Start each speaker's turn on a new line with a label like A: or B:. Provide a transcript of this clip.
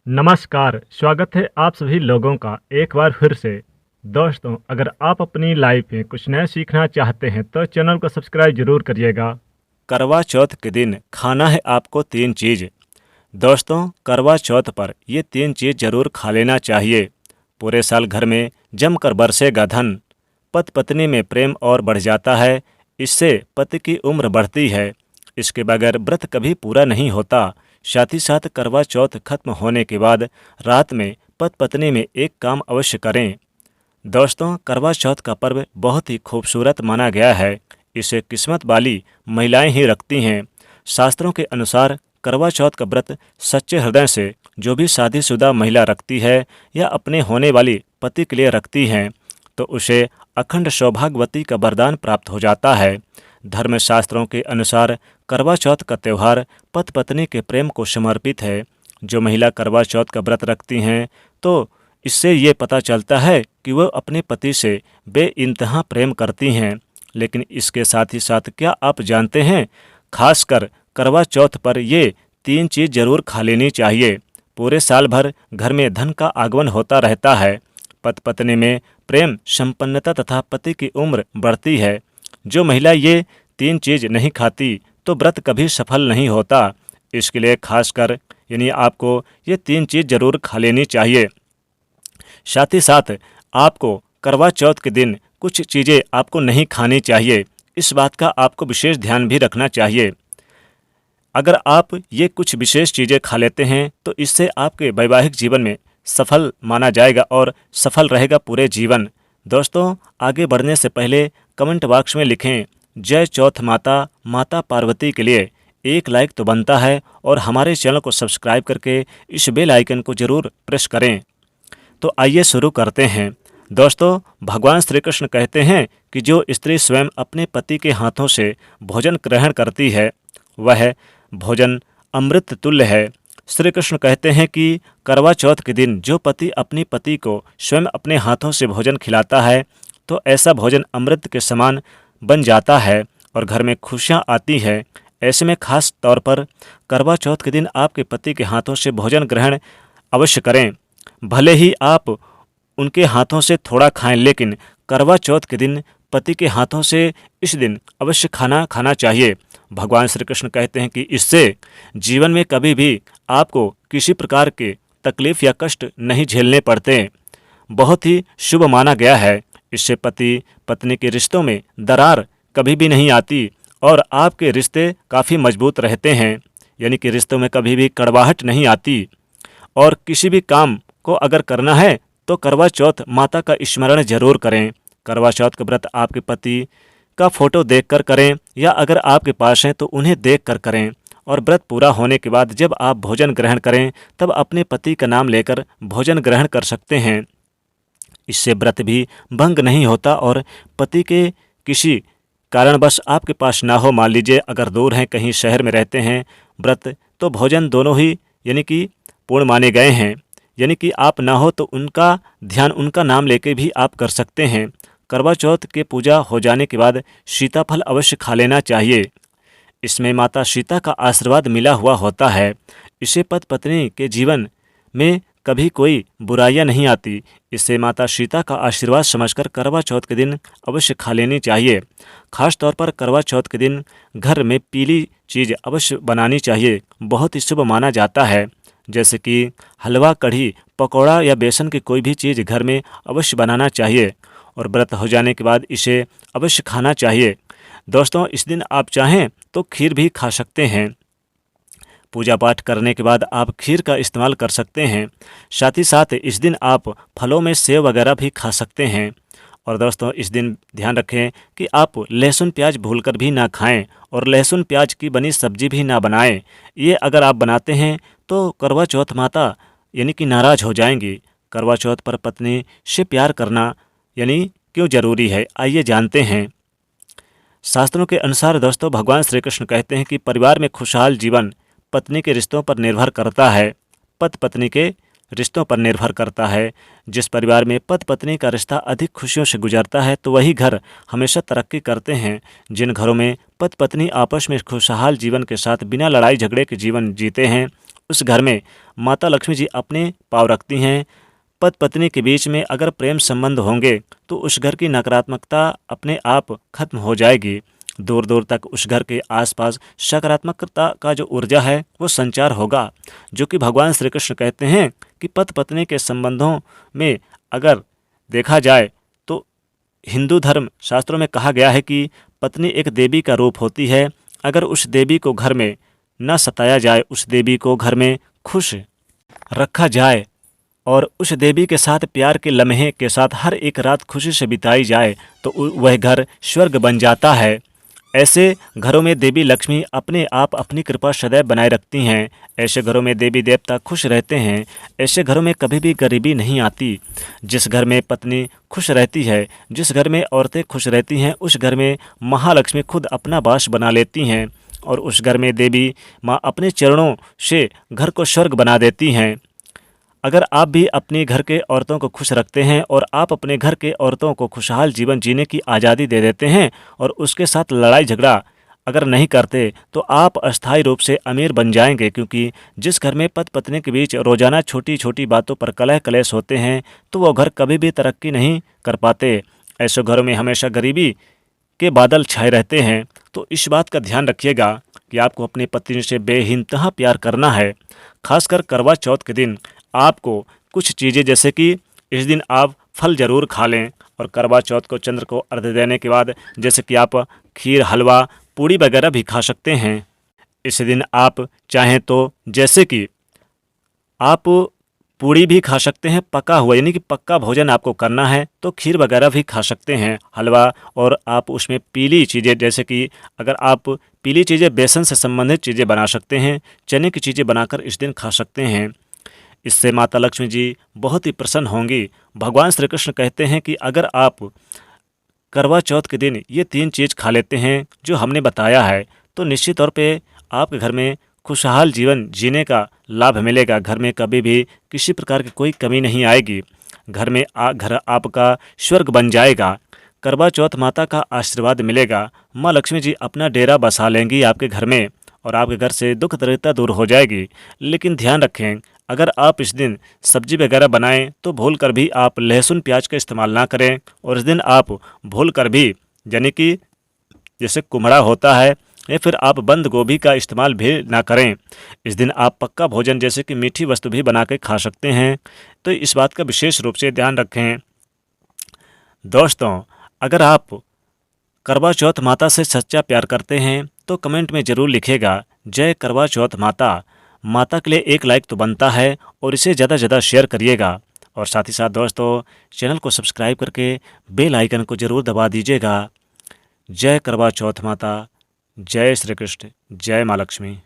A: नमस्कार, स्वागत है आप सभी लोगों का एक बार फिर से। दोस्तों, अगर आप अपनी लाइफ में कुछ नया सीखना चाहते हैं तो चैनल को सब्सक्राइब जरूर करिएगा।
B: करवा चौथ के दिन खाना है आपको 3 चीज़। दोस्तों, करवा चौथ पर ये 3 चीज़ जरूर खा लेना चाहिए। पूरे साल घर में जमकर बरसेगा धन, पति पत्नी में प्रेम और बढ़ जाता है, इससे पति की उम्र बढ़ती है। इसके बगैर व्रत कभी पूरा नहीं होता। साथ ही साथ करवा चौथ खत्म होने के बाद रात में पति पत्नी में एक काम अवश्य करें। दोस्तों, करवा चौथ का पर्व बहुत ही खूबसूरत माना गया है। इसे किस्मत वाली महिलाएं ही रखती हैं। शास्त्रों के अनुसार करवा चौथ का व्रत सच्चे हृदय से जो भी शादीशुदा महिला रखती है या अपने होने वाली पति के लिए रखती हैं तो उसे अखंड सौभाग्यवती का वरदान प्राप्त हो जाता है। धर्मशास्त्रों के अनुसार करवा चौथ का त्यौहार पति पत्नी के प्रेम को समर्पित है। जो महिला करवा चौथ का व्रत रखती हैं तो इससे ये पता चलता है कि वह अपने पति से बेइंतहा प्रेम करती हैं। लेकिन इसके साथ ही साथ क्या आप जानते हैं, खासकर करवा चौथ पर ये 3 चीज़ जरूर खा लेनी चाहिए। पूरे साल भर घर में धन का आगमन होता रहता है, पति पत्नी में प्रेम संपन्नता तथा पति की उम्र बढ़ती है। जो महिला ये 3 चीज़ नहीं खाती तो व्रत कभी सफल नहीं होता। इसके लिए खासकर आपको ये 3 चीज़ जरूर खा लेनी चाहिए। साथ ही साथ आपको करवा चौथ के दिन कुछ चीज़ें आपको नहीं खानी चाहिए। इस बात का आपको विशेष ध्यान भी रखना चाहिए। अगर आप ये कुछ विशेष चीज़ें खा लेते हैं तो इससे आपके वैवाहिक जीवन में सफल माना जाएगा और सफल रहेगा पूरे जीवन। दोस्तों, आगे बढ़ने से पहले कमेंट बॉक्स में लिखें जय चौथ माता, माता पार्वती के लिए। एक लाइक तो बनता है और हमारे चैनल को सब्सक्राइब करके इस बेल आइकन को ज़रूर प्रेस करें। तो आइए शुरू करते हैं। दोस्तों, भगवान श्री कृष्ण कहते हैं कि जो स्त्री स्वयं अपने पति के हाथों से भोजन ग्रहण करती है वह भोजन अमृत तुल्य है। श्री कृष्ण कहते हैं कि करवा चौथ के दिन जो पति अपनी पति को स्वयं अपने हाथों से भोजन खिलाता है तो ऐसा भोजन अमृत के समान बन जाता है और घर में खुशियाँ आती है। ऐसे में खास तौर पर करवा चौथ के दिन आपके पति के हाथों से भोजन ग्रहण अवश्य करें। भले ही आप उनके हाथों से थोड़ा खाएं, लेकिन करवा चौथ के दिन पति के हाथों से इस दिन अवश्य खाना खाना चाहिए। भगवान श्री कृष्ण कहते हैं कि इससे जीवन में कभी भी आपको किसी प्रकार के तकलीफ या कष्ट नहीं झेलने पड़ते। बहुत ही शुभ माना गया है। इससे पति पत्नी के रिश्तों में दरार कभी भी नहीं आती और आपके रिश्ते काफ़ी मजबूत रहते हैं। कि रिश्तों में कभी भी कड़वाहट नहीं आती। और किसी भी काम को अगर करना है तो करवा चौथ माता का स्मरण जरूर करें। करवा चौथ का व्रत आपके पति का फोटो देखकर करें या अगर आपके पास हैं तो उन्हें देखकर करें। और व्रत पूरा होने के बाद जब आप भोजन ग्रहण करें तब अपने पति का नाम लेकर भोजन ग्रहण कर सकते हैं। इससे व्रत भी भंग नहीं होता और पति के किसी कारणवश आपके पास ना हो, मान लीजिए अगर दूर हैं, कहीं शहर में रहते हैं व्रत, तो भोजन दोनों ही कि पूर्ण माने गए हैं। कि आप ना हो तो उनका ध्यान, उनका नाम लेके भी आप कर सकते हैं। करवा चौथ के पूजा हो जाने के बाद सीताफल अवश्य खा लेना चाहिए। इसमें माता सीता का आशीर्वाद मिला हुआ होता है। इससे पति पत्नी के जीवन में कभी कोई बुराइयां नहीं आती। इससे माता सीता का आशीर्वाद समझकर करवा चौथ के दिन अवश्य खा लेनी चाहिए। खास तौर पर करवा चौथ के दिन घर में पीली चीज़ अवश्य बनानी चाहिए, बहुत ही शुभ माना जाता है। जैसे कि हलवा, कढ़ी, पकौड़ा या बेसन की कोई भी चीज़ घर में अवश्य बनाना चाहिए और व्रत हो जाने के बाद इसे अवश्य खाना चाहिए। दोस्तों, इस दिन आप चाहें तो खीर भी खा सकते हैं। पूजा पाठ करने के बाद आप खीर का इस्तेमाल कर सकते हैं। साथ ही साथ इस दिन आप फलों में सेव वगैरह भी खा सकते हैं। और दोस्तों, इस दिन ध्यान रखें कि आप लहसुन प्याज भूलकर भी ना खाएं और लहसुन प्याज की बनी सब्जी भी ना बनाएं। ये अगर आप बनाते हैं तो करवा चौथ माता कि नाराज़ हो जाएंगी। करवा चौथ पर पत्नी से प्यार करना क्यों ज़रूरी है, आइए जानते हैं। शास्त्रों के अनुसार दोस्तों, भगवान श्री कृष्ण कहते हैं कि परिवार में खुशहाल जीवन पत्नी के रिश्तों पर निर्भर करता है, पति पत्नी के रिश्तों पर निर्भर करता है। जिस परिवार में पति पत्नी का रिश्ता अधिक खुशियों से गुजरता है तो वही घर हमेशा तरक्की करते हैं। जिन घरों में पति पत्नी आपस में खुशहाल जीवन के साथ बिना लड़ाई झगड़े के जीवन जीते हैं उस घर में माता लक्ष्मी जी अपने पाँव रखती हैं। पति पत्नी के बीच में अगर प्रेम संबंध होंगे तो उस घर की नकारात्मकता अपने आप खत्म हो जाएगी। दूर दूर तक उस घर के आसपास सकारात्मकता का जो ऊर्जा है वो संचार होगा, जो कि भगवान श्री कृष्ण कहते हैं कि पति पत्नी के संबंधों में अगर देखा जाए तो हिंदू धर्म शास्त्रों में कहा गया है कि पत्नी एक देवी का रूप होती है। अगर उस देवी को घर में न सताया जाए, उस देवी को घर में खुश रखा जाए और उस देवी के साथ प्यार के लम्हे के साथ हर एक रात खुशी से बिताई जाए तो वह घर स्वर्ग बन जाता है। ऐसे घरों में देवी लक्ष्मी अपने आप अपनी कृपा सदैव बनाए रखती हैं। ऐसे घरों में देवी देवता खुश रहते हैं। ऐसे घरों में कभी भी गरीबी नहीं आती। जिस घर में पत्नी खुश रहती है, जिस घर में औरतें खुश रहती हैं, उस घर में महालक्ष्मी खुद अपना वास बना लेती हैं और उस घर में देवी माँ अपने चरणों से घर को स्वर्ग बना देती हैं। अगर आप भी अपने घर के औरतों को खुश रखते हैं और आप अपने घर के औरतों को खुशहाल जीवन जीने की आज़ादी दे देते हैं और उसके साथ लड़ाई झगड़ा अगर नहीं करते तो आप अस्थायी रूप से अमीर बन जाएंगे, क्योंकि जिस घर में पति पत्नी के बीच रोजाना छोटी छोटी बातों पर कलह कलेश होते हैं तो वो घर कभी भी तरक्की नहीं कर पाते। ऐसे घरों में हमेशा गरीबी के बादल छाए रहते हैं। तो इस बात का ध्यान रखिएगा कि आपको अपनी पत्नी से बेइंतहा प्यार करना है। खासकर करवा चौथ के दिन आपको कुछ चीज़ें, जैसे कि इस दिन आप फल ज़रूर खा लें और करवा चौथ को चंद्र को अर्घ्य देने के बाद जैसे कि आप खीर, हलवा, पूड़ी वगैरह भी खा सकते हैं। इस दिन आप चाहें तो जैसे कि आप पूड़ी भी खा सकते हैं, पका हुआ यानी कि पक्का भोजन आपको करना है तो खीर वगैरह भी खा सकते हैं, हलवा, और आप उसमें पीली चीज़ें, जैसे कि अगर आप पीली चीज़ें बेसन से संबंधित चीज़ें बना सकते हैं, चने की चीज़ें बनाकर इस दिन खा सकते हैं। इससे माता लक्ष्मी जी बहुत ही प्रसन्न होंगी। भगवान श्री कृष्ण कहते हैं कि अगर आप करवा चौथ के दिन ये 3 चीज़ खा लेते हैं जो हमने बताया है तो निश्चित तौर पे आपके घर में खुशहाल जीवन जीने का लाभ मिलेगा। घर में कभी भी किसी प्रकार की कोई कमी नहीं आएगी। घर आपका स्वर्ग बन जाएगा। करवा चौथ माता का आशीर्वाद मिलेगा। माँ लक्ष्मी जी अपना डेरा बसा लेंगी आपके घर में और आपके घर से दुख दरिद्रता दूर हो जाएगी। लेकिन ध्यान रखें, अगर आप इस दिन सब्जी वगैरह बनाएं तो भूल कर भी आप लहसुन प्याज का इस्तेमाल ना करें और इस दिन आप भूल कर भी, यानी कि जैसे कुम्हड़ा होता है या फिर आप बंद गोभी का इस्तेमाल भी ना करें। इस दिन आप पक्का भोजन जैसे कि मीठी वस्तु भी बना के खा सकते हैं। तो इस बात का विशेष रूप से ध्यान रखें। दोस्तों, अगर आप करवा चौथ माता से सच्चा प्यार करते हैं तो कमेंट में ज़रूर लिखिएगा जय करवा चौथ माता। माता के लिए एक लाइक तो बनता है और इसे ज़्यादा से ज़्यादा शेयर करिएगा और साथ ही साथ दोस्तों चैनल को सब्सक्राइब करके बेल आइकन को ज़रूर दबा दीजिएगा। जय करवा चौथ माता, जय श्री कृष्ण, जय माँ लक्ष्मी।